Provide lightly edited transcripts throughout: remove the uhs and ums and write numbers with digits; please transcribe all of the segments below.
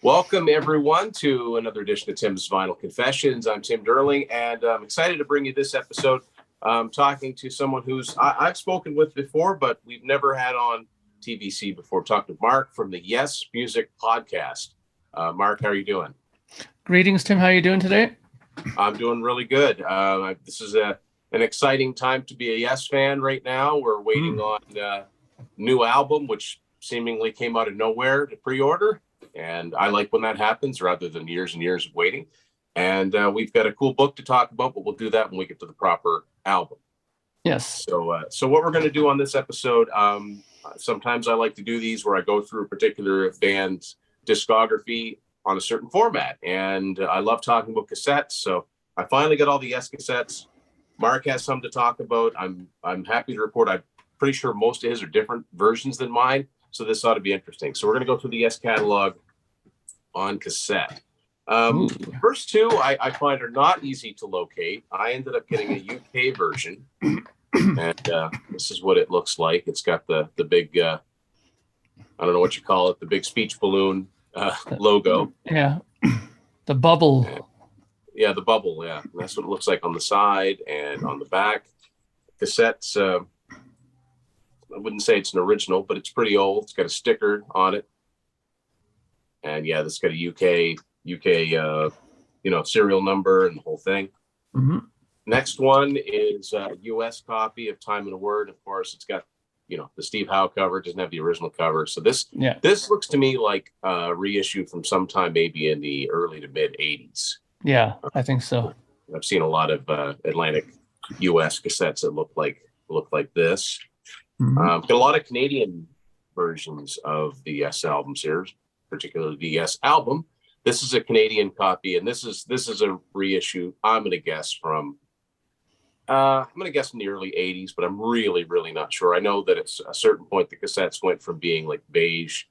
Welcome, everyone, to another edition of Tim's Vinyl Confessions. I'm Tim Durling, and I'm excited to bring you this episode. Talking to someone who's I've spoken with before, but we've never had on TVC before. I'm talking to Mark from the Yes Music podcast. Mark, how are you doing? Greetings, Tim. How are you doing today? I'm doing really good. This is an exciting time to be a Yes fan right now. We're waiting on a new album, which seemingly came out of nowhere to pre-order. And I like when that happens rather than years and years of waiting. And we've got a cool book to talk about, but we'll do that when we get to the proper album. Yes. So what we're going to do on this episode, sometimes I like to do these where I go through a particular band's discography on a certain format. And I love talking about cassettes. So I finally got all the Yes cassettes. Mark has some to talk about. I'm happy to report I'm pretty sure most of his are different versions than mine. So this ought to be interesting. So we're going to go through the Yes catalog on cassette. First two I find are not easy to locate. I ended up getting a UK version, and this is what it looks like. It's got the big, I don't know what you call it, the big speech balloon logo. Yeah, the bubble. Yeah, the bubble, yeah. And that's what it looks like on the side and on the back. Cassettes, I wouldn't say it's an original, but it's pretty old. It's got a sticker on it. And yeah, this has got a UK, serial number and the whole thing. Mm-hmm. Next one is a US copy of Time and a Word. Of course, it's got, the Steve Howe cover. It doesn't have the original cover. So this looks to me like a reissue from sometime maybe in the early to mid 80s. Yeah, I think so. I've seen a lot of Atlantic US cassettes that look like this. Mm-hmm. Got a lot of Canadian versions of the Yes albums here, particularly the Yes album. This is a Canadian copy, and this is a reissue. I'm going to guess from in the early 80s, but I'm really, really not sure. I know that at a certain point the cassettes went from being like beige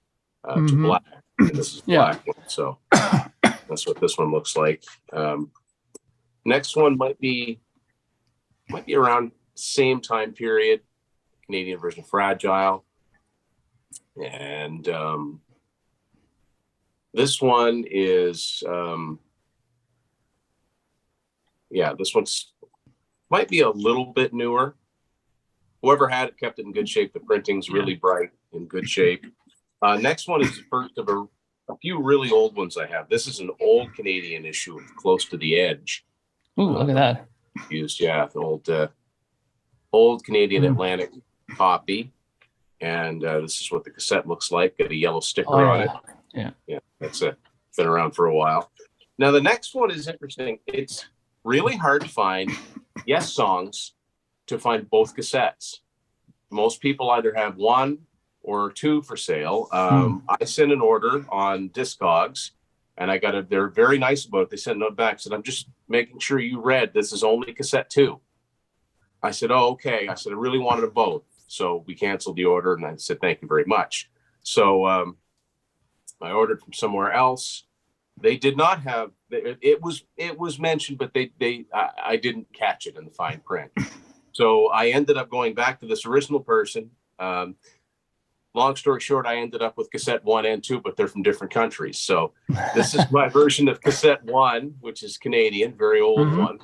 to black, and this is black one, so that's what this one looks like. Next one might be around same time period. Canadian version, Fragile. And this one is, this one's might be a little bit newer. Whoever had it kept it in good shape. The printing's really bright, in good shape. Next one is the first of a few really old ones I have. This is an old Canadian issue of Close to the Edge. Ooh, look at that. The old Canadian Atlantic copy, and this is what the cassette looks like. Got a yellow sticker on it. Yeah, that's it. Been around for a while. Now the next one is interesting. It's really hard to find Yes songs to find both cassettes. Most people either have one or two for sale. I sent an order on Discogs, and they're very nice about it. They sent a note back, said, "I'm just making sure you read this is only cassette 2." I said, "Oh, okay." I said, "I really wanted them both." So we canceled the order, and I said, "Thank you very much." So I ordered from somewhere else. They did not have it was mentioned, but I didn't catch it in the fine print. So I ended up going back to this original person. Long story short, I ended up with cassette 1 and 2, but they're from different countries. So this is my version of cassette 1, which is Canadian, very old one.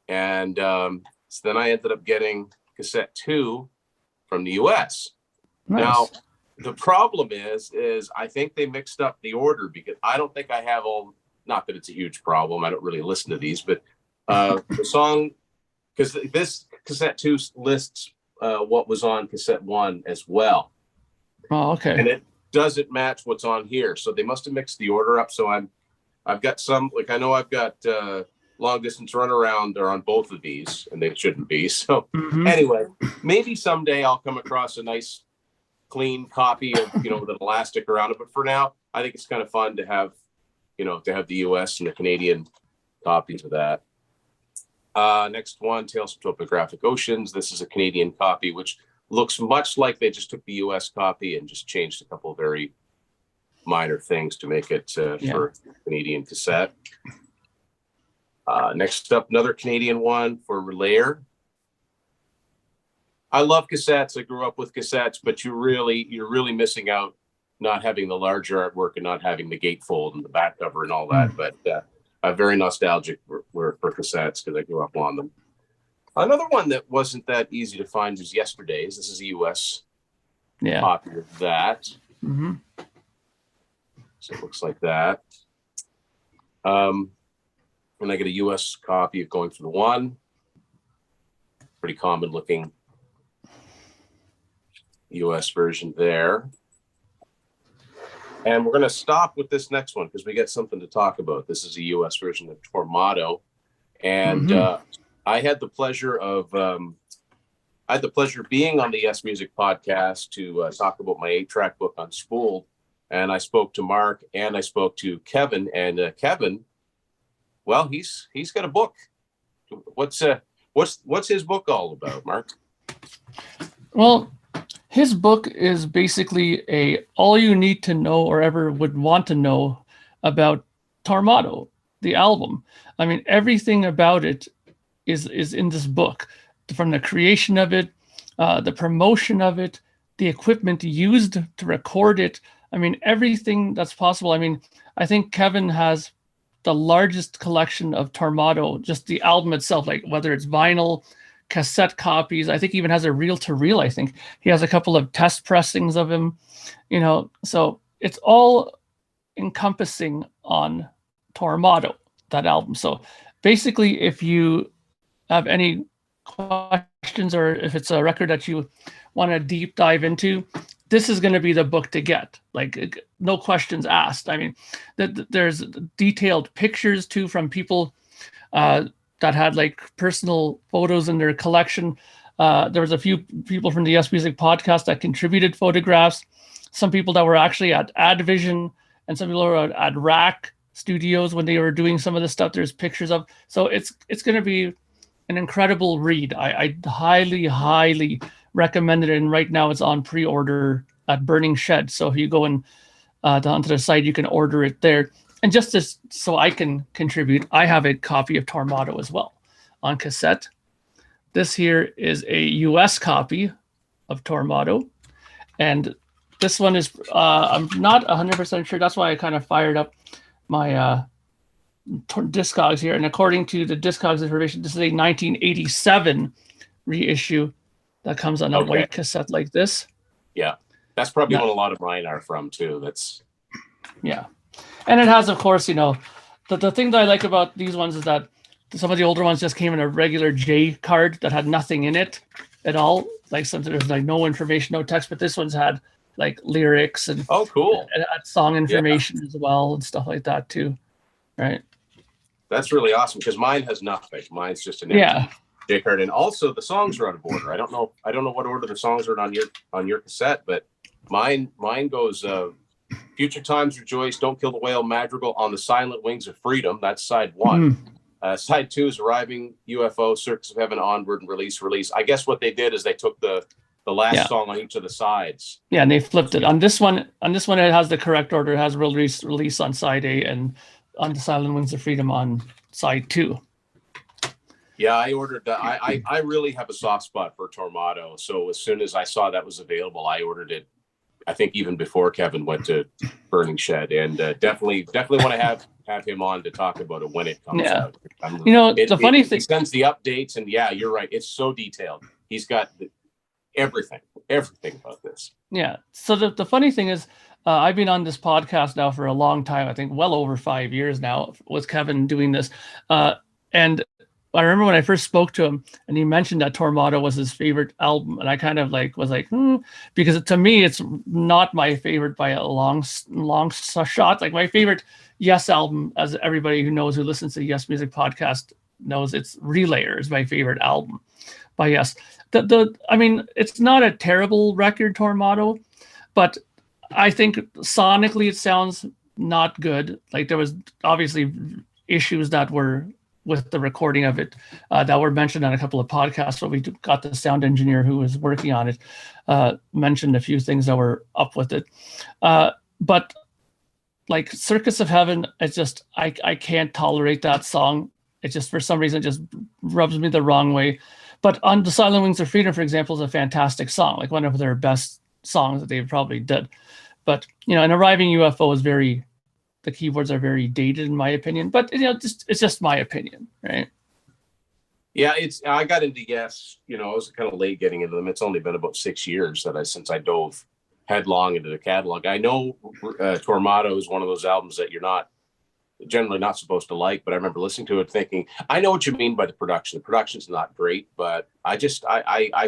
And so then I ended up getting cassette 2 from the US. Nice. Now, the problem is I think they mixed up the order, because I don't think I have not that it's a huge problem. I don't really listen to these, but the song, because this cassette 2 lists what was on cassette 1 as well. Oh, okay. And it doesn't match what's on here. So they must have mixed the order up. So I've got some, like I know I've got Long Distance Runaround are on both of these, and they shouldn't be. So anyway, maybe someday I'll come across a nice clean copy of, with an elastic around it. But for now, I think it's kind of fun to have, the US and the Canadian copies of that. Next one, Tales from Topographic Oceans. This is a Canadian copy, which looks much like they just took the US copy and just changed a couple of very minor things to make it for Canadian cassette. Next up, another Canadian one for Relayer. I love cassettes. I grew up with cassettes, but you're really missing out not having the larger artwork and not having the gatefold and the back cover and all that. But very nostalgic for cassettes because I grew up on them. Another one that wasn't that easy to find was Yesterday's. This is a U.S. copy of that. Mm-hmm. So it looks like that. And I get a U.S. copy of Going for the One. Pretty common looking U.S. version there. And we're going to stop with this next one because we got something to talk about. This is a U.S. version of Tormato. And I had the pleasure of being on the Yes Music podcast to talk about my 8-track book on Spooled. And I spoke to Mark and I spoke to Kevin. And Kevin, well, he's got a book. What's his book all about, Mark? Well, his book is basically all you need to know or ever would want to know about Tormato, the album. I mean, everything about it is in this book, from the creation of it, the promotion of it, the equipment used to record it. I mean, everything that's possible. I mean, I think Kevin has the largest collection of Tormato, just the album itself, like whether it's vinyl, cassette copies. I think he even has a reel-to-reel. I think he has a couple of test pressings of him, so it's all encompassing on Tormato, that album. So basically, if you have any questions or if it's a record that you want to deep dive into, this is going to be the book to get. Like, no questions asked. I mean, there's detailed pictures too from people that had like personal photos in their collection. There was a few people from the Yes Music podcast that contributed photographs. Some people that were actually at AdVision, and some people were at Rack Studios when they were doing some of the stuff. There's pictures of. So it's going to be an incredible read. I highly recommend it. And right now it's on pre-order at Burning Shed. So if you go onto the site, you can order it there. And just so I can contribute, I have a copy of Tormato as well on cassette. This here is a US copy of Tormato. And this one is, I'm not 100% sure. That's why I kind of fired up my Discogs here. And according to the Discogs information, this is a 1987 reissue that comes on a white cassette like this. Yeah, that's probably what a lot of mine are from too. Yeah. And it has, of course, the thing that I like about these ones is that some of the older ones just came in a regular J card that had nothing in it at all. Like there's like no information, no text, but this one's had like lyrics and cool, and song information as well and stuff like that too. Right. That's really awesome because mine has nothing. Mine's just an empty J card, and also the songs are out of order. I don't know what order the songs are on your cassette, but mine goes Future Times Rejoice, Don't Kill the Whale, Madrigal, On the Silent Wings of Freedom. That's side 1. Side 2 is Arriving, UFO, Circus of Heaven, Onward, and Release. I guess what they did is they took the last song on each of the sides. Yeah, and they flipped it. On this one, it has the correct order. It has release on side A and On the Silent Wings of Freedom on side 2. Yeah, I ordered that. I really have a soft spot for Tormato. So as soon as I saw that was available, I ordered it. I think even before Kevin went to Burning Shed, and definitely want to have him on to talk about it when it comes out. The funny thing, he sends the updates, and you're right. It's so detailed. He's got everything about this. Yeah. So the funny thing is, I've been on this podcast now for a long time. I think well over 5 years now with Kevin doing this, and I remember when I first spoke to him and he mentioned that Tormato was his favorite album. And I kind of was like, because to me, it's not my favorite by a long shot. Like my favorite Yes album, as everybody who listens to the Yes Music podcast knows, it's Relayer is my favorite album by Yes. I mean, it's not a terrible record, Tormato, but I think sonically it sounds not good. Like there was obviously issues that were with the recording of it that were mentioned on a couple of podcasts. But we got the sound engineer who was working on it mentioned a few things that were up with it. But like Circus of Heaven, it's just, I can't tolerate that song. It just, for some reason, it just rubs me the wrong way. But On the Silent Wings of Freedom, for example, is a fantastic song, like one of their best songs that they probably did. But an arriving UFO is the keyboards are very dated in my opinion. But it's just my opinion, right? Yeah, I got into Yes. I was kind of late getting into them. It's only been about 6 years since I dove headlong into the catalog. I know Tormato is one of those albums that you're generally not supposed to like, but I remember listening to it thinking, I know what you mean by the production. The production's not great, but I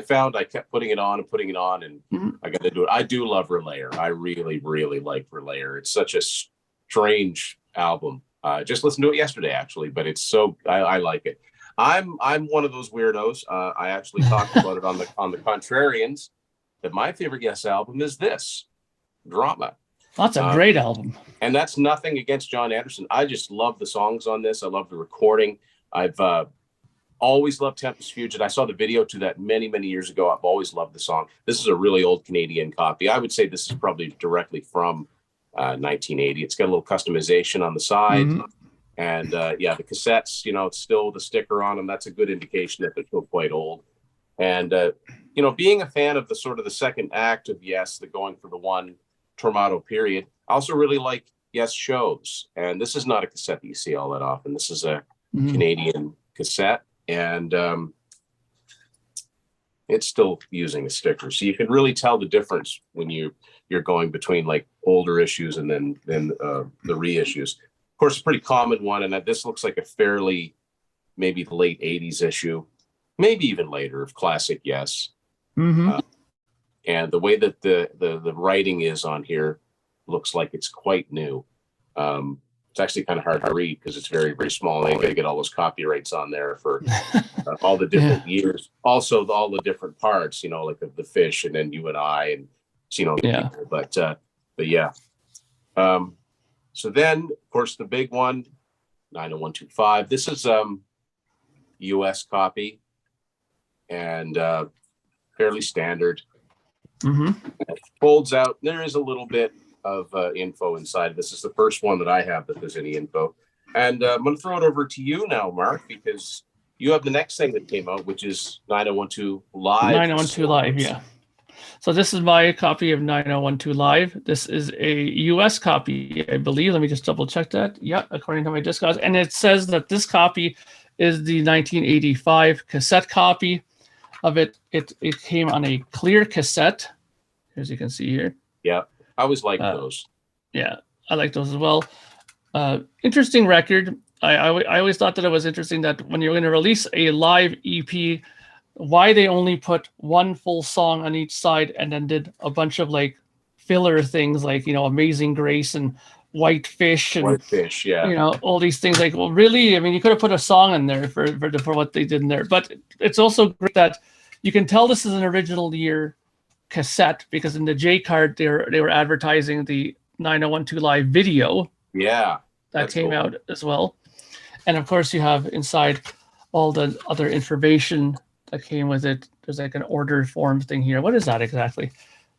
found I kept putting it on, and I got to do it. I do love Relayer. I really, really like Relayer. It's such a strange album. Just listened to it yesterday, actually, but it's I like it. I'm one of those weirdos. I actually talked about it on the Contrarians, that my favorite Yes album is this, Drama. That's a great album. And that's nothing against John Anderson. I just love the songs on this. I love the recording. I've always loved Tempest Fugit. I saw the video to that many, many years ago. I've always loved the song. This is a really old Canadian copy. I would say this is probably directly from 1980. It's got a little customization on the side. Mm-hmm. And the cassettes, it's still the sticker on them. That's a good indication that they're still quite old. And, being a fan of the second act of Yes, the going for the one Tormato period, I also really like Yes shows. And this is not a cassette that you see all that often. This is a Canadian cassette. And it's still using a sticker. So you can really tell the difference when you're going between like older issues and then the reissues. Of course, a pretty common one, and this looks like a fairly maybe the late 80s issue, maybe even later of classic Yes. Mm-hmm. And the way that the writing is on here looks like it's quite new. It's actually kind of hard to read because it's very, very small. They got to get all those copyrights on there for all the different years. Also, all the different parts, like the fish, and then You and I, and people. But yeah. So then, of course, the big one, 90125. This is US copy, and fairly standard. Mm-hmm. It folds out. There is a little bit of info inside. This is the first one that I have that there's any info. And I'm going to throw it over to you now, Mark, because you have the next thing that came out, which is 9012 Live. 9012 Live, yeah. So this is my copy of 9012 Live. This is a US copy, I believe. Let me just double check that. Yeah, according to my Discogs. And it says that this copy is the 1985 cassette copy of it. It came on a clear cassette, as you can see here. Yeah, I always liked those. Yeah, I like those as well. Interesting record. I always thought that it was interesting that when you're going to release a live EP, why they only put one full song on each side and then did a bunch of like filler things like, Amazing Grace and Whitefish and all these things. Like, well, really? I mean, you could have put a song in there for what they did in there. But it's also great that you can tell this is an original year cassette because in the J card they were advertising the 9012 Live video. Yeah, that came out as well. And of course, you have inside all the other information that came with it. There's like an order form thing here. What is that exactly?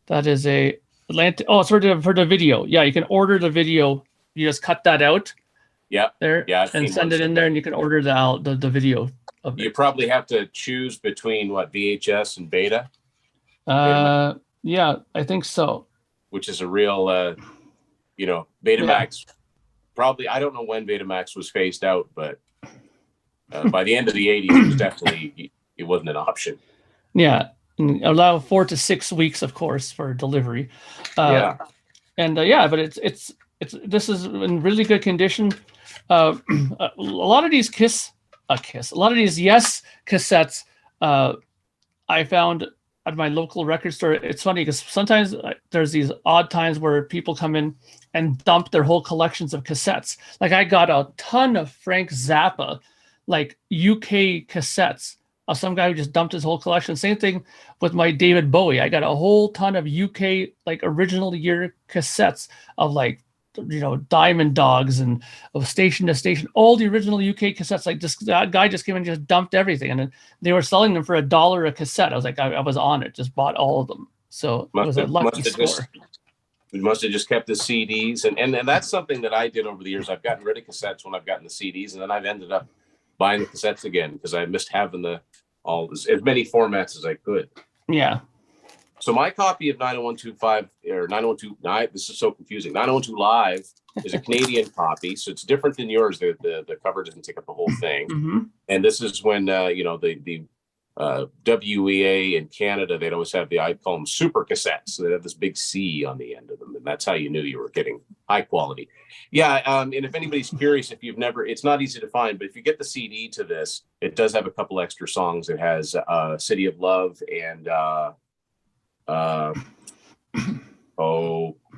That is it's for the video. Yeah, you can order the video. You just cut that out. Yeah. There. Yeah. And send it in there, and you can order the video of it. You probably have to choose between VHS and Beta. Yeah, I think so. Which is a real, Betamax. Yeah. Probably, I don't know when Betamax was phased out, but by the end of the 80s, it was definitely. It wasn't an option. Yeah, and allow 4 to 6 weeks, of course, for delivery. But this is in really good condition. A lot of these a lot of these Yes cassettes, I found at my local record store. It's funny because sometimes there's these odd times where people come in and dump their whole collections of cassettes. Like I got a ton of Frank Zappa, like UK cassettes. Some guy who just dumped his whole collection. Same thing with my David Bowie. I got a whole ton of UK like original year cassettes of like, Diamond Dogs and of Station to Station, all the original UK cassettes. Like that guy just came and just dumped everything, and they were selling them for $1 a cassette. I was like, I was on it, just bought all of them. So it was a lucky score. We must have just kept the CDs, and that's something that I did over the years. I've gotten rid of cassettes when I've gotten the CDs, and then I've ended up buying the cassettes again because I missed having as many formats as I could. Yeah. So my copy of 90125 or 902, this is so confusing. 902 Live is a Canadian copy, so it's different than yours. The cover doesn't take up the whole thing. Mm-hmm. And this is when the WEA in Canada, they'd always have I call them super cassettes. So they have this big C on the end of them, and that's how you knew you were getting high quality. Yeah, and if anybody's curious, if you've never, it's not easy to find, but if you get the CD to this, it does have a couple extra songs. It has City of Love and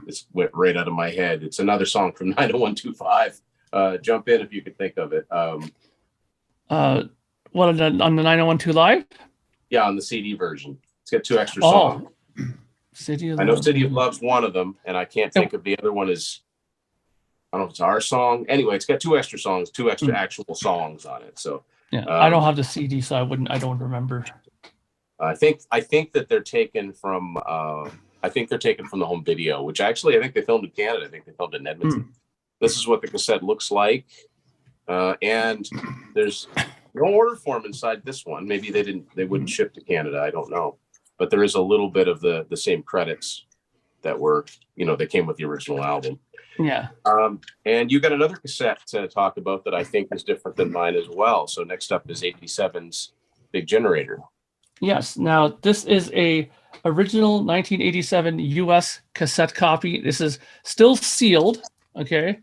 this went right out of my head. It's another song from 90125. Jump in if you could think of it. What on the 90125 Live? Yeah, on the CD version. It's got 2 extra songs. I know City of Love's one of them, and I can't think of the other one is, I don't know if it's our song. Anyway, it's got 2 extra songs, 2 extra actual songs on it. So yeah, I don't have the CD, so I don't remember. I think that they're taken from the home video, which actually I think they filmed in Canada. I think they filmed in Edmonton. This is what the cassette looks like. And there's no order form inside this one. Maybe they wouldn't ship to Canada. I don't know. But there is a little bit of the same credits that were, that came with the original album. Yeah. And you got another cassette to talk about that I think is different than mine as well. So next up is 87's Big Generator. Yes. Now this is a original 1987 US cassette copy. This is still sealed. Okay.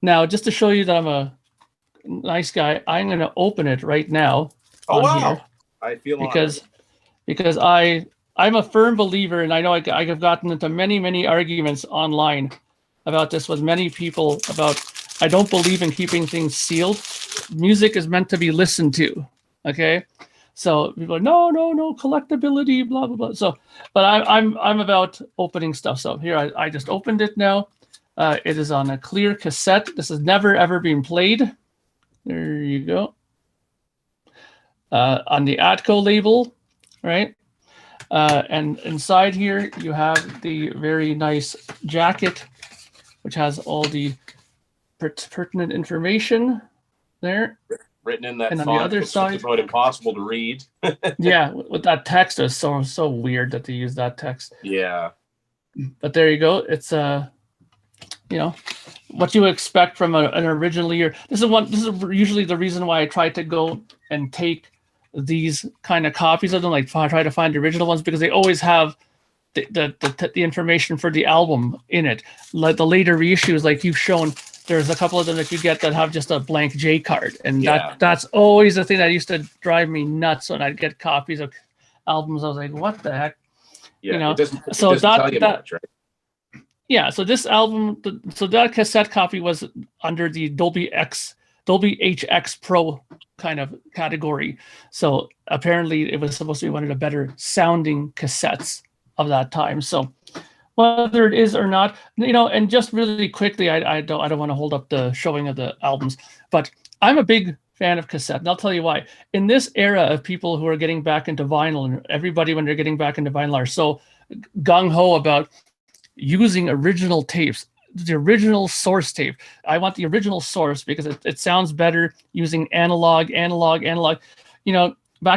Now, just to show you that I'm a nice guy, I'm going to open it right now. Oh, wow. Here I feel because I'm a firm believer, and I know I have gotten into many arguments online about this with many people about I don't believe in keeping things sealed. Music is meant to be listened to. Okay. So people are no collectability, blah blah blah. So, but I'm about opening stuff. So here I just opened it now. It is on a clear cassette. This has never ever been played. There you go. On the Atco label, right? And inside here you have the very nice jacket, which has all the pertinent information there. Written in that and font, on the other side, it's about impossible to read. Yeah, with that text, is so weird that they use that text. Yeah, but there you go. It's what you expect from an original year. This is usually the reason why I try to go and take these kind of copies of them, like try to find the original ones, because they always have the information for the album in it. Like the later reissues, like you've shown. There's a couple of them that you get that have just a blank J card. And that's always the thing that used to drive me nuts when I'd get copies of albums. I was like, what the heck? Yeah, it doesn't tell you much, right? Yeah, so this album, so that cassette copy was under the Dolby HX Pro kind of category. So apparently it was supposed to be one of the better sounding cassettes of that time. So whether it is or not, and just really quickly, I don't want to hold up the showing of the albums, but I'm a big fan of cassette, and I'll tell you why. In this era of people who are getting back into vinyl, and everybody when they're getting back into vinyl are so gung-ho about using original tapes, the original source tape. I want the original source because it sounds better using analog. Back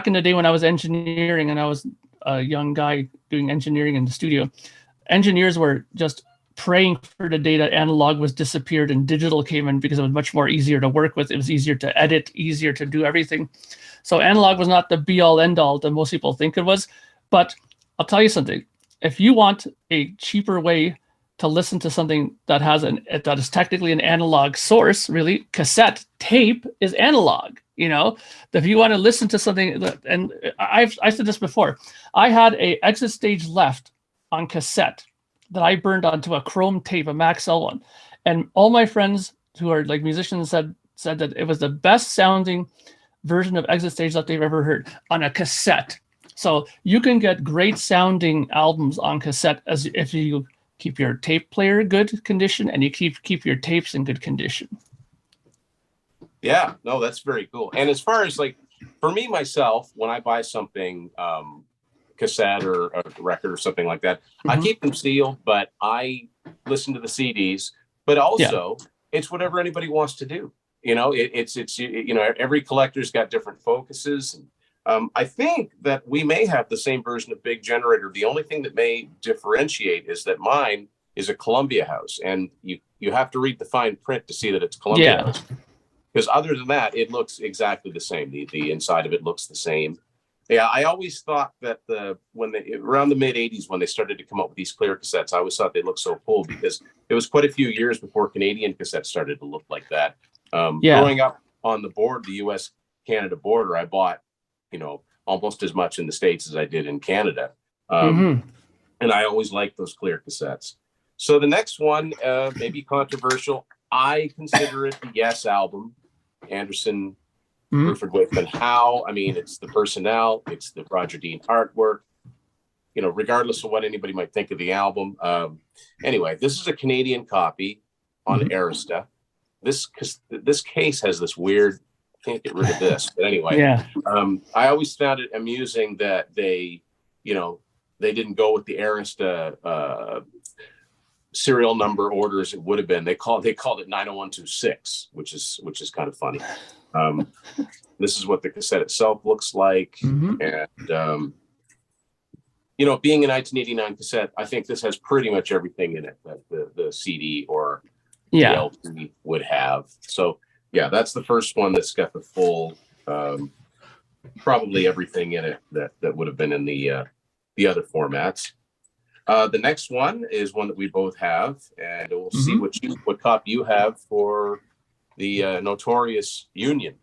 in the day when I was engineering and I was a young guy doing engineering in the studio, engineers were just praying for the day that analog was disappeared and digital came in, because it was much more easier to work with. It was easier to edit, easier to do everything. So analog was not the be all end all that most people think it was. But I'll tell you something. If you want a cheaper way to listen to something that is technically an analog source, really, cassette tape is analog. If you want to listen to something, and I said this before, I had a exit stage left on cassette that I burned onto a chrome tape, a Maxell one, and all my friends who are like musicians said that it was the best sounding version of exit stage that they've ever heard on a cassette. So you can get great sounding albums on cassette if you keep your tape player in good condition and you keep your tapes in good condition. Yeah, no, that's very cool. And as far as like for me myself, when I buy something, cassette or a record or something like that, I keep them sealed, but I listen to the CDs. But also, it's whatever anybody wants to do. Every collector's got different focuses. I think that we may have the same version of Big Generator. The only thing that may differentiate is that mine is a Columbia House, and you have to read the fine print to see that it's Columbia House. Because other than that, it looks exactly the same. The inside of it looks the same. Yeah, I always thought that around the mid '80s when they started to come up with these clear cassettes, I always thought they looked so cool because it was quite a few years before Canadian cassettes started to look like that. Growing up on the U.S.-Canada border, I bought, almost as much in the States as I did in Canada. And I always liked those clear cassettes. So the next one, maybe controversial. I consider it the Yes album, Anderson, Ruford, Wakeman, Howe. I mean, it's the personnel, it's the Roger Dean artwork, regardless of what anybody might think of the album. Anyway, this is a Canadian copy on Arista. This case has this weird, can't get rid of this. But anyway, I always found it amusing that they didn't go with the Arista serial number orders. It would have been, they called it 90126, which is kind of funny. This is what the cassette itself looks like. And, being a 1989 cassette, I think this has pretty much everything in it that the CD or the LP would have. So yeah, that's the first one that's got the full, probably everything in it that would have been in the other formats. The next one is one that we both have, and we'll see what copy you have for the notorious Union.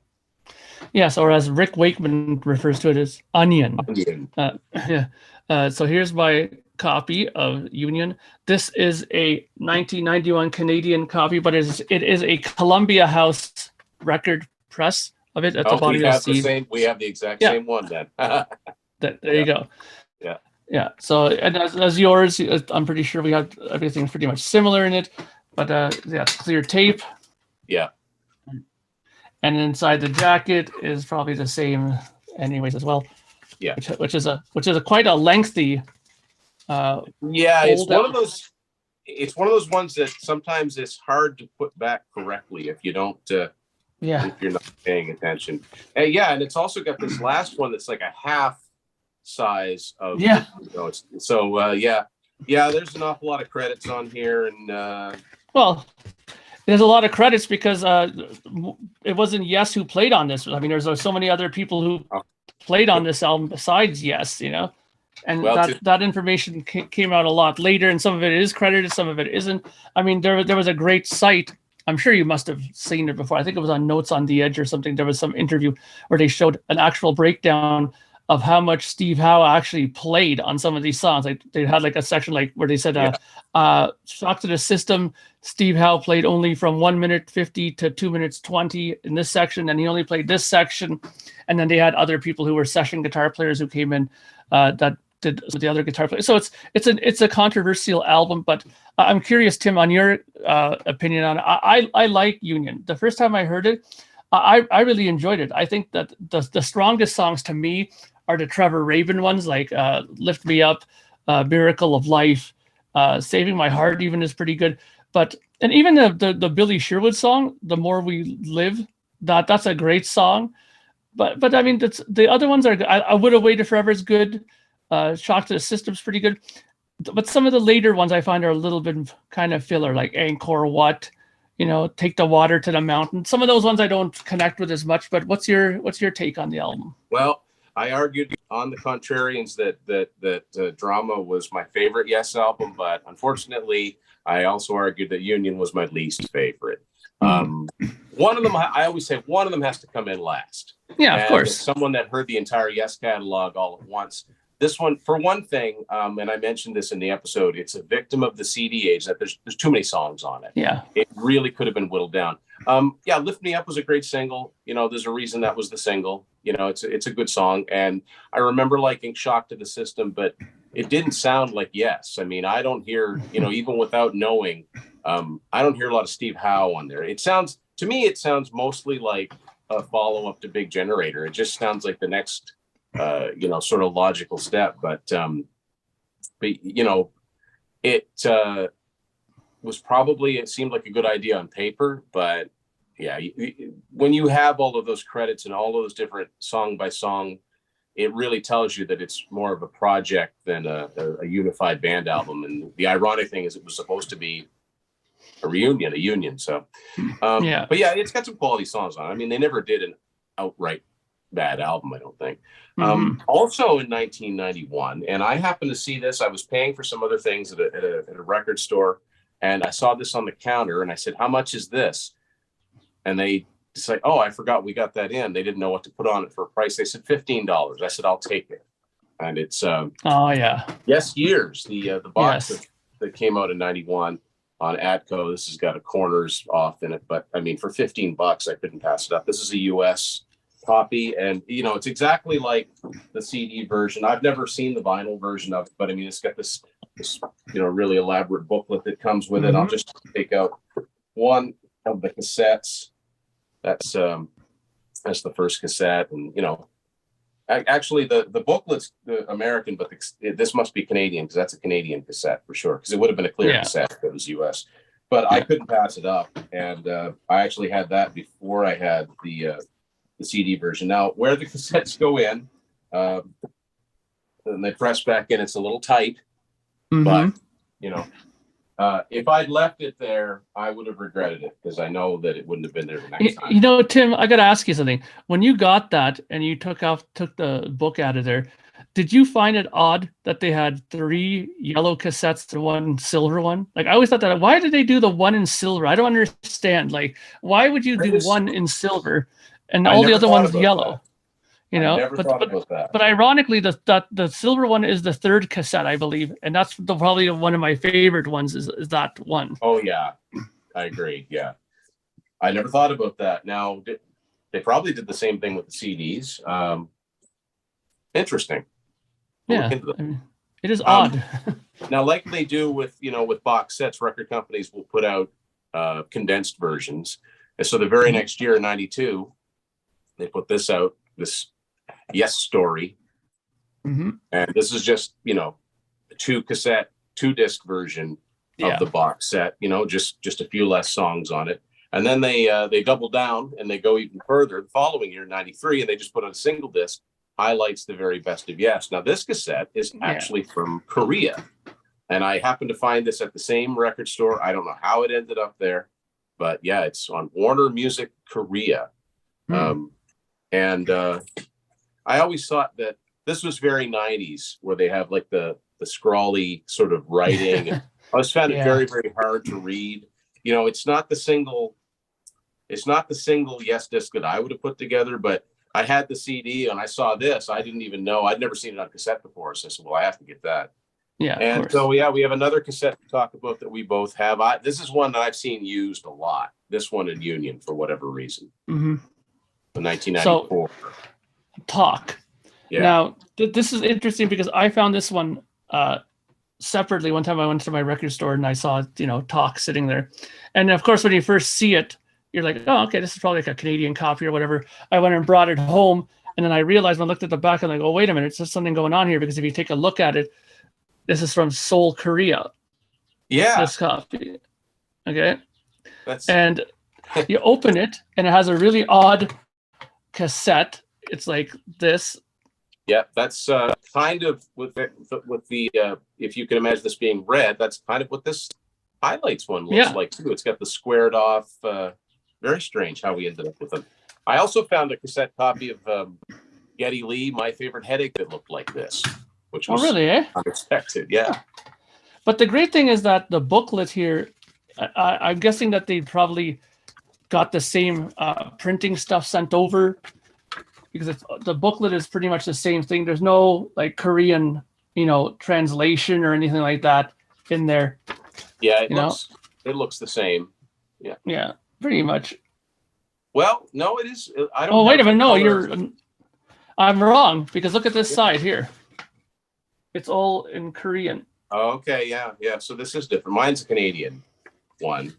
Yes, or as Rick Wakeman refers to it as Onion. So here's my copy of Union. This is a 1991 Canadian copy, but it is a Columbia House record press of it at the bottom. We have the exact same one then. There you go. Yeah. So, and as yours, I'm pretty sure we have everything pretty much similar in it, but clear tape. Yeah. And inside the jacket is probably the same, anyways, as well. Yeah. Which is quite a lengthy. It's one of those. It's one of those ones that sometimes it's hard to put back correctly if you don't. If you're not paying attention. And it's also got this last one that's like a half size of. Yeah. There's an awful lot of credits on here, and there's a lot of credits because it wasn't Yes who played on this. I mean, there's so many other people who played on this album besides Yes, and that information came out a lot later, and some of it is credited, some of it isn't. I mean, there was a great site. I'm sure you must have seen it before. I think it was on Notes on the Edge or something. There was some interview where they showed an actual breakdown of how much Steve Howe actually played on some of these songs. Like they had like a section where they said, Shock to the System, Steve Howe played only from 1 minute 50 to 2 minutes 20 in this section, and he only played this section. And then they had other people who were session guitar players who came in that did the other guitar players. So it's a controversial album, but I'm curious, Tim, on your opinion on it. I like Union. The first time I heard it, I really enjoyed it. I think that the strongest songs to me are the Trevor Rabin ones, like Lift Me Up, Miracle of Life, Saving My Heart even is pretty good. And even the Billy Sherwood song, The More We Live, that's a great song. But I mean, the other ones are good. I Would Have Waited Forever is good. Shock to the System's pretty good. But some of the later ones I find are a little bit kind of filler, like Angkor Wat, Take the Water to the Mountain. Some of those ones I don't connect with as much, but what's your take on the album? Well, I argued on the contrarians that Drama was my favorite Yes album, but unfortunately, I also argued that Union was my least favorite. One of them, I always say, one of them has to come in last. Yeah, of course. Someone that heard the entire Yes catalog all at once. This one, for one thing, and I mentioned this in the episode, it's a victim of the CD age that there's too many songs on it. Yeah, it really could have been whittled down. Lift Me Up was a great single. There's a reason that was the single. It's a good song, and I remember liking Shock to the System, but it didn't sound like Yes. I mean, I don't hear, even without knowing, I don't hear a lot of Steve Howe on there. It sounds mostly like a follow up to Big Generator. It just sounds like the next. Sort of logical step, but it was probably, it seemed like a good idea on paper, but when you have all of those credits and all those different song by song it really tells you that it's more of a project than a unified band album. And the ironic thing is it was supposed to be a union. So, but yeah, it's got some quality songs on it. I mean, they never did an outright bad album, I don't think. Also in 1991, and I happened to see this, I was paying for some other things at a record store, and I saw this on the counter, and I said, "How much is this?" And they said, "Oh, I forgot we got that in." They didn't know what to put on it for a price. They said $15. I said, "I'll take it." And it's Yes Years, the box that came out in 91 on Atco. This has got a Corners off in it, but I mean, for $15, I couldn't pass it up. This is a US copy, and it's exactly like the CD version. I've never seen the vinyl version of it, but I mean, it's got this really elaborate booklet that comes with it. I'll just take out one of the cassettes. That's the first cassette, and actually the booklet's American, but this must be Canadian, because that's a Canadian cassette for sure, because it would have been a clear cassette if it was US. But I couldn't pass it up, and I actually had that before I had the CD version. Now, where the cassettes go in, and they press back in, it's a little tight, but if I'd left it there, I would have regretted it, because I know that it wouldn't have been there the next time. Tim, I got to ask you something. When you got that and you took the book out of there, did you find it odd that they had 3 yellow cassettes and 1 silver one? Like, I always thought that. Why did they do the 1 in silver? I don't understand. Like, why would you do 1 in silver and all the other ones yellow? I never thought about that. But ironically, the silver one is the 3rd cassette, I believe, and that's probably one of my favorite ones. Is that one? Oh yeah, I agree. Yeah, I never thought about that. Now they probably did the same thing with the CDs. Interesting. Yeah, I mean, it is odd. Now, like they do with box sets, record companies will put out condensed versions, and so the very next year, in '92, they put this out. This Yes Story, and this is just a 2-disc version of the box set. Just a few less songs on it, and then they double down and they go even further the following year, '93, and they just put on a single disc, highlights the very best of Yes. Now this cassette is actually from Korea, and I happened to find this at the same record store. I don't know how it ended up there, but yeah, it's on Warner Music Korea. And I always thought that this was very 90s, where they have like the scrawly sort of writing. I always found it very, very hard to read. It's not the single Yes disc that I would have put together, but I had the CD and I saw this. I didn't even know. I'd never seen it on cassette before. So I said, well, I have to get that. Yeah. And so, we have another cassette to talk about that we both have. This is one that I've seen used a lot. This one in Union, for whatever reason. In 1994. So, Talk. Yeah. Now, this is interesting because I found this one separately. One time I went to my record store and I saw, Talk sitting there. And of course, when you first see it, you're like, oh, okay, this is probably like a Canadian copy or whatever. I went and brought it home. And then I realized when I looked at the back, I'm like, oh, wait a minute, there's something going on here. Because if you take a look at it, this is from Seoul, Korea. Yeah. This copy. Okay. And you open it and it has a really odd cassette. It's like this. Yeah, that's kind of with the if you can imagine this being red, that's kind of what this highlights one looks like too. It's got the squared off. Very strange how we ended up with them. I also found a cassette copy of Geddy Lee, My Favorite Headache, that looked like this, which was unexpected. Yeah. But the great thing is that the booklet here, I'm guessing that they probably got the same printing stuff sent over, because the booklet is pretty much the same thing. There's no like Korean, translation or anything like that in there. Yeah, it looks the same. Yeah. Yeah, pretty much. Well, no, it is. I don't. Oh, wait a minute. No, I'm wrong, because look at this side here. It's all in Korean. Okay, yeah. So this is different. Mine's a Canadian one,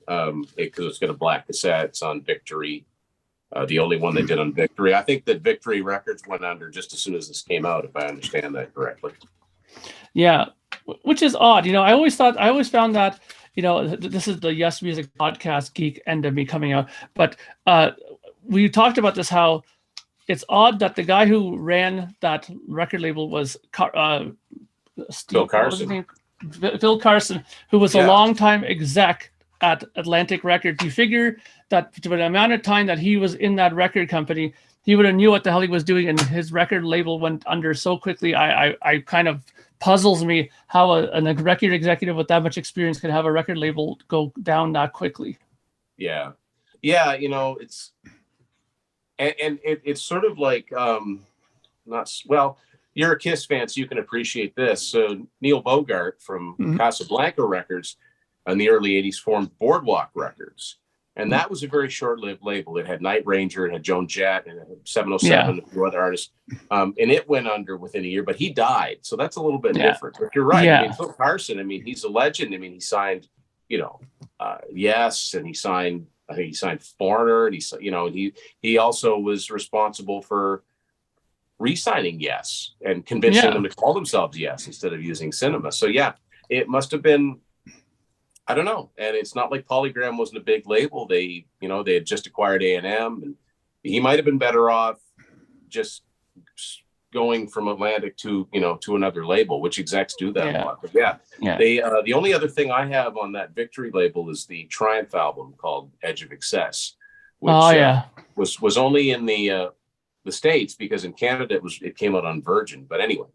because it's got a black cassette. It's on Victory. The only one they did on Victory. I think that Victory Records went under just as soon as this came out, if I understand that correctly. Yeah, which is odd. I always found that, this is the Yes Music Podcast geek end of me coming out, but we talked about this, how it's odd that the guy who ran that record label was Phil Carson. Phil Carson, who was a longtime exec at Atlantic Records. You figure that for the amount of time that he was in that record company, he would have knew what the hell he was doing, and his record label went under so quickly. I kind of puzzles me how a record executive with that much experience could have a record label go down that quickly. Yeah, you know, it's it's sort of like you're a Kiss fan, so you can appreciate this. So Neil Bogart from Casablanca Records in the early 80s formed Boardwalk Records. And that was a very short-lived label. It had Night Ranger, it had Joan Jett, and it had 707, a few other artists. And it went under within a year, but he died. So that's a little bit different. But you're right. I mean, Phil Carson, I mean, he's a legend. I mean, he signed, you know, Yes, and I think he signed Foreigner, and he also was responsible for re-signing Yes and convincing them to call themselves Yes instead of using Cinema. So it must have been, I don't know. And it's not like Polygram wasn't a big label. They had just acquired A&M, and he might have been better off just going from Atlantic to another label, which execs do that a lot. But they the only other thing I have on that Victory label is the Triumph album called Edge of Excess, which was only in the States, because in Canada it came out on Virgin. But anyway,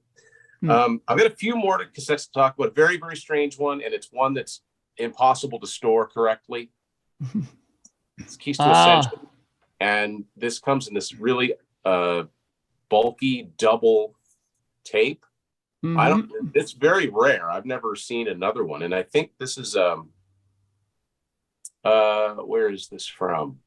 I've got a few more cassettes to talk about. Very, very strange one, and it's one that's impossible to store correctly. It's Keys to Ascension, and this comes in this really bulky double tape. It's very rare. I've never seen another one, and I think this is where is this from?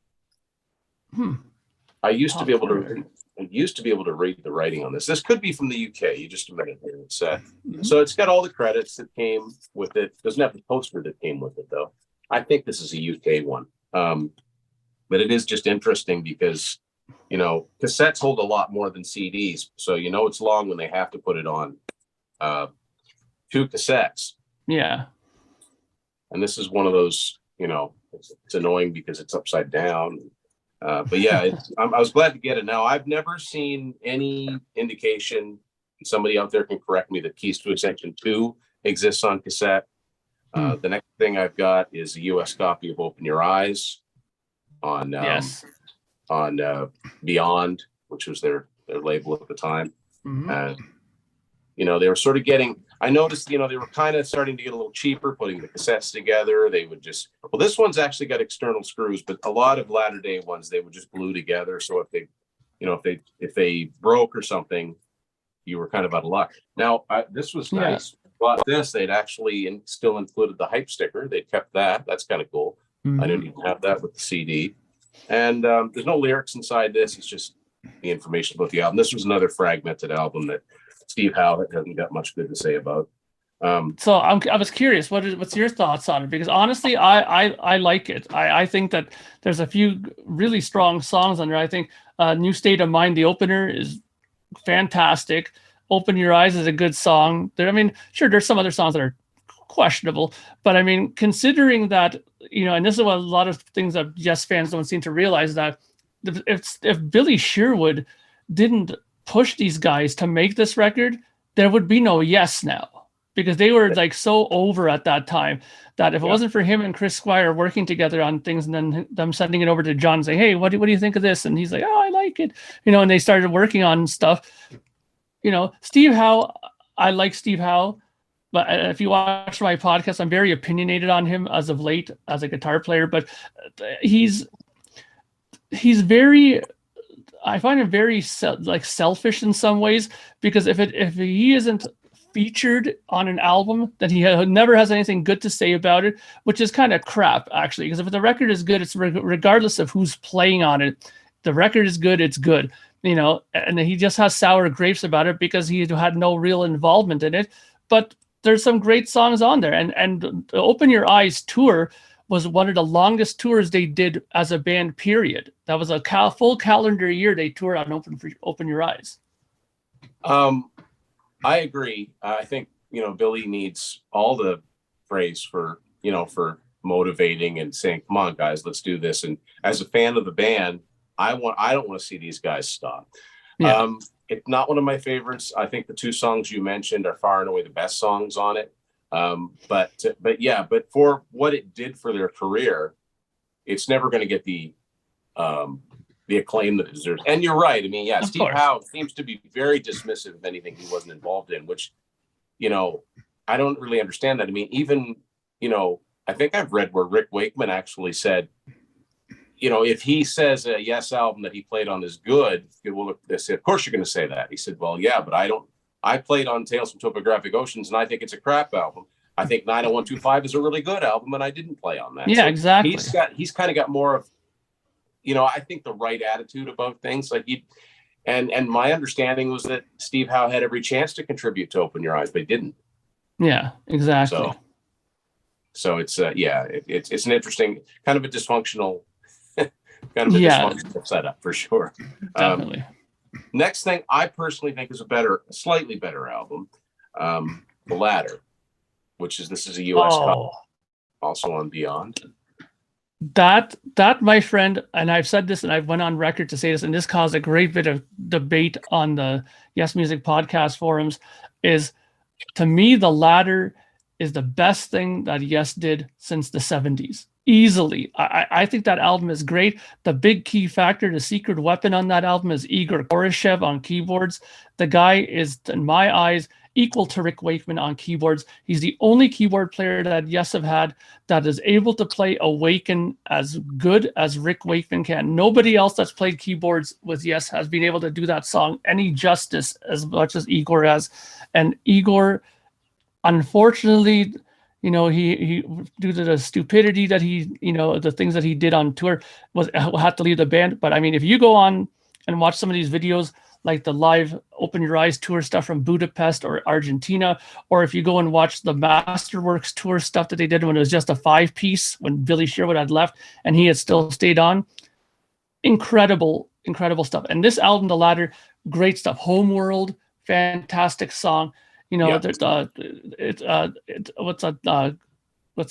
I used to be able to read the writing on this. This could be from the UK. You just a minute here. It's so it's got all the credits that came with it. Doesn't have the poster that came with it though. I think this is a UK one. But it is just interesting because, you know, cassettes hold a lot more than CDs. So, you know, it's long when they have to put it on 2 cassettes. Yeah. And this is one of those, you know, it's annoying because it's upside down. But yeah, I was glad to get it. Now, I've never seen any indication, somebody out there can correct me, that Keys to Ascension 2 exists on cassette. The next thing I've got is a US copy of Open Your Eyes on Beyond, which was their label at the time. You know, they were sort of I noticed, you know, they were kind of starting to get a little cheaper putting the cassettes together. They would this one's actually got external screws, but a lot of latter day ones, they would just glue together. So if they broke or something, you were kind of out of luck. Now, this was nice. But this, they'd actually still included the hype sticker. They kept that. That's kind of cool. I didn't even have that with the CD. And there's no lyrics inside this. It's just the information about the album. This was another fragmented album that Steve Howe hasn't got much good to say about. So I was curious, what's your thoughts on it? Because honestly, I like it. I think that there's a few really strong songs on there. I think New State of Mind, the opener, is fantastic. Open Your Eyes is a good song. I mean, sure, there's some other songs that are questionable, but I mean, considering that, you know, and this is what a lot of things that Yes fans don't seem to realize, that if Billy Sherwood didn't push these guys to make this record, there would be no Yes now, because they were like so over at that time that if it wasn't for him and Chris Squire working together on things and then them sending it over to John and saying, hey, what do you think of this? And he's like, oh, I like it, you know, and they started working on stuff. You know, Steve Howe, I like Steve Howe, but if you watch my podcast, I'm very opinionated on him as of late as a guitar player, but he's very, I find him very selfish in some ways, because if he isn't featured on an album, then he never has anything good to say about it, which is kind of crap, actually, because if the record is good, it's regardless of who's playing on it. The record is good, it's good, you know, and he just has sour grapes about it because he had no real involvement in it. But there's some great songs on there, and the Open Your Eyes tour was one of the longest tours they did as a band, period. That was a full calendar year they toured on Open Your Eyes. I agree. I think, you know, Billy needs all the praise for motivating and saying, come on, guys, let's do this. And as a fan of the band, I don't want to see these guys stop. Yeah. It's not one of my favorites. I think the 2 songs you mentioned are far and away the best songs on it. But for what it did for their career, it's never going to get the acclaim that it deserves. And you're right. I mean, yeah, Steve Howe seems to be very dismissive of anything he wasn't involved in, which, I don't really understand that. I mean, even, I think I've read where Rick Wakeman actually said, if he says a Yes album that he played on is good, well, they said, of course you're going to say that. He said, well, yeah, but I played on Tales from Topographic Oceans, and I think it's a crap album. I think 90125 is a really good album, and I didn't play on that. Yeah, so exactly. He's kind of got more of, I think the right attitude about things. Like and my understanding was that Steve Howe had every chance to contribute to Open Your Eyes, but he didn't. Yeah, exactly. So it's it's an interesting kind of a dysfunctional dysfunctional setup for sure. Definitely. Next thing I personally think is a slightly better album, The Ladder, this is a U.S. copy, also on Beyond. That my friend, and I've said this, and I've went on record to say this, and this caused a great bit of debate on the Yes Music podcast forums, is, to me, The Ladder is the best thing that Yes did since the 70s. Easily. I think that album is great. The big key factor, the secret weapon on that album, is Igor Koreshev on keyboards. The guy is, in my eyes, equal to Rick Wakeman on keyboards. He's the only keyboard player that Yes have had that is able to play Awaken as good as Rick Wakeman can. Nobody else that's played keyboards with Yes has been able to do that song any justice as much as Igor has. And Igor, unfortunately, he due to the stupidity that he, the things that he did on tour, had to leave the band. But I mean, if you go on and watch some of these videos, like the live Open Your Eyes tour stuff from Budapest or Argentina, or if you go and watch the Masterworks tour stuff that they did when it was just a 5-piece, when Billy Sherwood had left and he had still stayed on, incredible stuff. And this album, The Ladder, great stuff. Homeworld, fantastic song. There's what's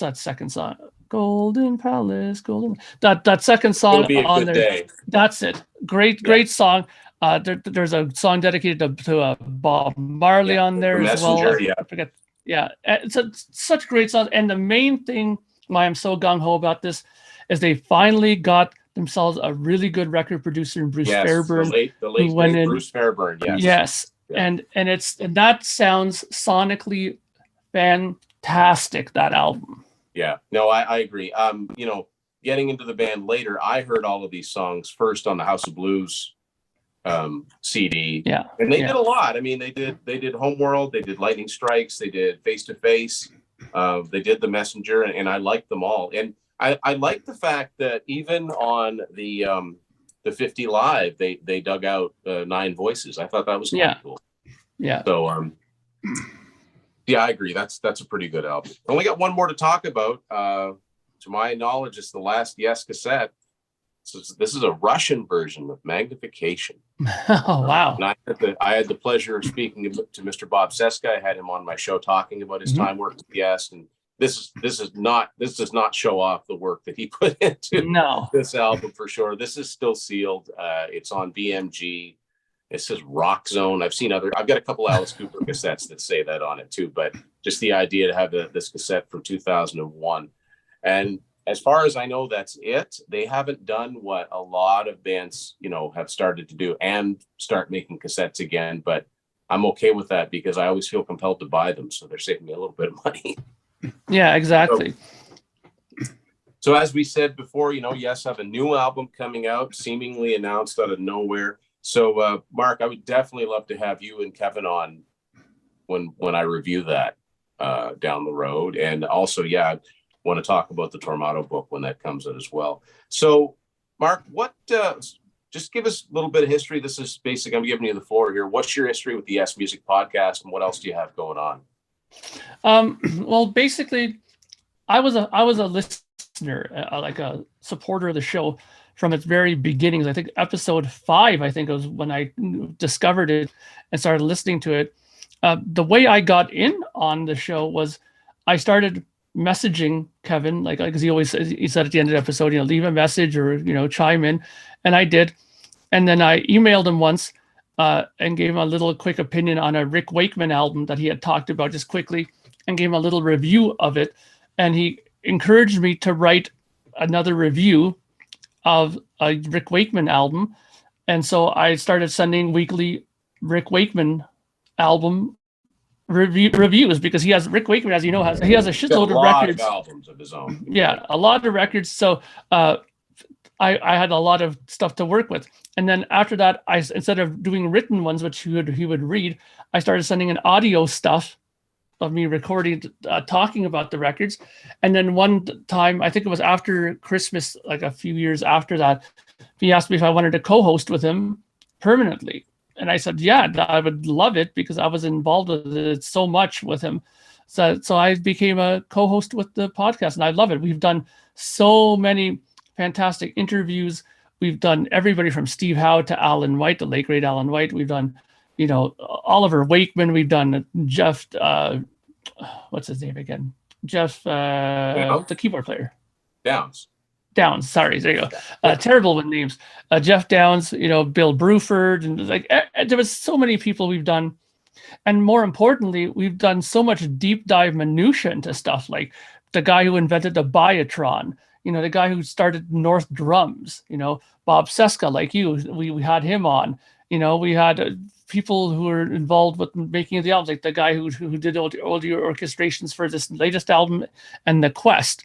that second song? Golden Palace, Golden. That second song on there. Day. That's it. Great song. There's a song dedicated to Bob Marley on there as well. I forget. Yeah, it's such great songs. And the main thing why I'm so gung ho about this is they finally got themselves a really good record producer in Bruce Fairburn. The late Bruce Fairburn. Yes. Yeah. And that sounds sonically fantastic, that album. Yeah, no, I agree. Getting into the band later, I heard all of these songs first on the House of Blues CD. Yeah. And they did a lot. I mean, they did Homeworld, they did Lightning Strikes, they did Face to Face, they did The Messenger, and I liked them all. And I like the fact that even on the 50 Live, they dug out 9 voices. I thought that was kind of cool. Yeah. So I agree. That's a pretty good album. Only got one more to talk about. To my knowledge, it's the last Yes cassette. So this is a Russian version with magnification. Oh wow! And I had the pleasure of speaking to Mr. Bob Seska. I had him on my show talking about his time working with Yes, and this does not show off the work that he put into this album for sure. This is still sealed. It's on BMG. It says Rock Zone. I've got a couple Alice Cooper cassettes that say that on it too, but just the idea to have this cassette from 2001. And as far as I know, that's it. They haven't done what a lot of bands, have started to do and start making cassettes again, but I'm okay with that because I always feel compelled to buy them. So they're saving me a little bit of money. Yeah, exactly. So as we said before, Yes have a new album coming out, seemingly announced out of nowhere. So, Mark, I would definitely love to have you and Kevin on when I review that down the road. And also, I want to talk about the Tormato book when that comes out as well. So, Mark, just give us a little bit of history. This is basic. I'm giving you the floor here. What's your history with the Yes Music podcast, and what else do you have going on? Well, basically, I was a listener, like a supporter of the show from its very beginnings. I think episode 5, was when I discovered it and started listening to it. The way I got in on the show was I started messaging Kevin, like, because he said at the end of the episode, leave a message or, chime in. And I did. And then I emailed him once and gave him a little quick opinion on a Rick Wakeman album that he had talked about just quickly, and gave him a little review of it. And he encouraged me to write another review of a Rick Wakeman album. And so I started sending weekly Rick Wakeman album reviews, because Rick Wakeman, as you know, he has a shitload of records, albums of his own. Yeah, a lot of records. So I had a lot of stuff to work with. And then after that, instead of doing written ones, which he would read, I started sending in audio stuff of me recording, talking about the records. And then one time, I think it was after Christmas, like a few years after that, he asked me if I wanted to co-host with him permanently. And I said, yeah, I would love it, because I was involved with it so much with him. So I became a co-host with the podcast, and I love it. We've done so many fantastic interviews. We've done everybody from Steve Howe to Alan White, the late great Alan White. We've done, Oliver Wakeman. We've done Jeff, what's his name again? Jeff, the keyboard player. Downs, sorry, there you go. Terrible with names. Jeff Downs, Bill Bruford, and there was so many people we've done. And more importantly, we've done so much deep dive minutia into stuff, like the guy who invented the Biotron, the guy who started North Drums, Bob Seska, like you, we had him on. We had people who were involved with making of the albums, like the guy who did all the orchestrations for this latest album and The Quest.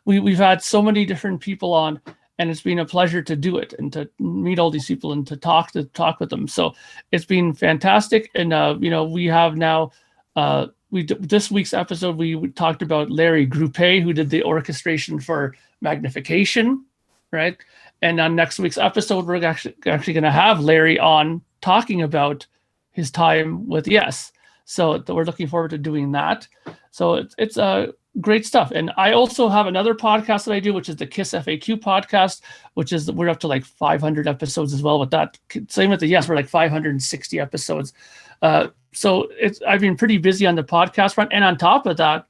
We've had so many different people on, and it's been a pleasure to do it and to meet all these people and to talk with them. So it's been fantastic. And, we have now, this week's episode, we talked about Larry Groupé, who did the orchestration for Magnification, right? And on next week's episode, we're actually going to have Larry on talking about his time with Yes. So we're looking forward to doing that. So it's great stuff. And I also have another podcast that I do, which is the KissFAQ podcast, which is, we're up to like 500 episodes as well with that. Same with the Yes, we're like 560 episodes. So I've been pretty busy on the podcast front. And on top of that,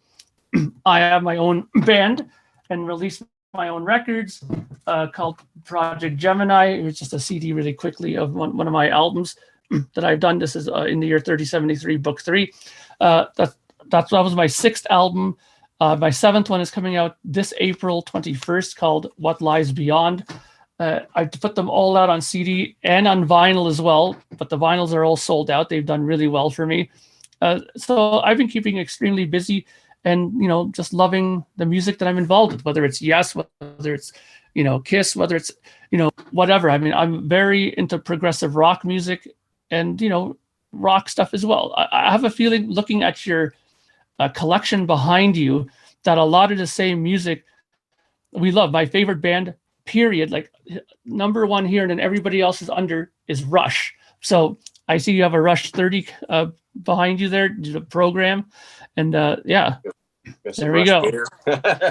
I have my own band and released my own records called Project Gemini. It's just a CD really quickly of one of my albums that I've done. This is in the year 3073, book 3. That was my 6th album. My 7th one is coming out this April 21st, called What Lies Beyond. I put them all out on CD and on vinyl as well, but the vinyls are all sold out. They've done really well for me. So I've been keeping extremely busy and, just loving the music that I'm involved with, whether it's Yes, whether it's, Kiss, whether it's, whatever. I mean, I'm very into progressive rock music and, rock stuff as well. I have a feeling, looking at your collection behind you, that a lot of the same music we love. My favorite band, period, like number one here, and then everybody else is under, is Rush. So I see you have a Rush 30 behind you there, the program. And yeah, there we go.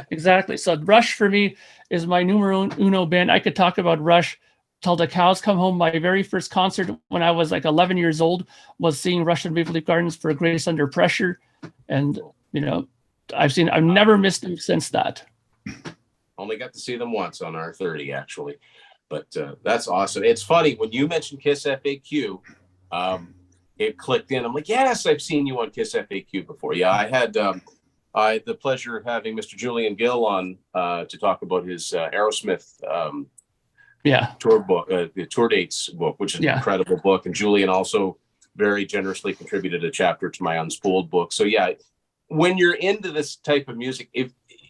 Exactly. So Rush for me is my numero uno band. I could talk about Rush till the cows come home. My very first concert when I was like 11 years old was seeing Rush in Maple Leaf Gardens for Grace Under Pressure. And, I've never missed them since that. Only got to see them once on our 30, actually. But that's awesome. It's funny, when you mentioned KissFAQ, it clicked in. I'm like, yes, I've seen you on KissFAQ before. Yeah, I had the pleasure of having Mr. Julian Gill on to talk about his Aerosmith tour book, the tour dates book, which is an incredible book. And Julian also very generously contributed a chapter to my Unspooled book. So yeah, when you're into this type of music,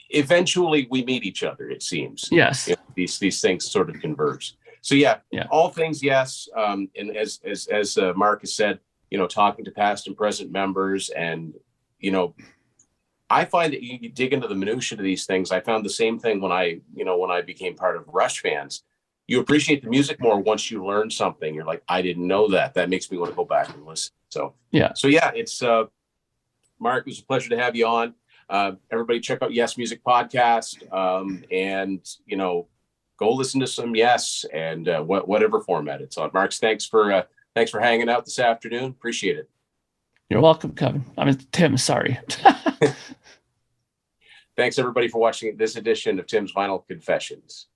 eventually we meet each other, it seems. Yes. These things sort of converge. So yeah, all things Yes. And as Mark has said, talking to past and present members, and I find that you dig into the minutia of these things. I found the same thing when I became part of Rush fans. You appreciate the music more once you learn something. You're like, I didn't know that. That makes me want to go back and listen. So yeah, it's Mark, it was a pleasure to have you on. Everybody check out Yes Music Podcast, and go listen to some Yes, and whatever format it's on. Mark, thanks for hanging out this afternoon. Appreciate it. You're welcome, Kevin. I mean, Tim, sorry. Thanks everybody for watching this edition of Tim's Vinyl Confessions.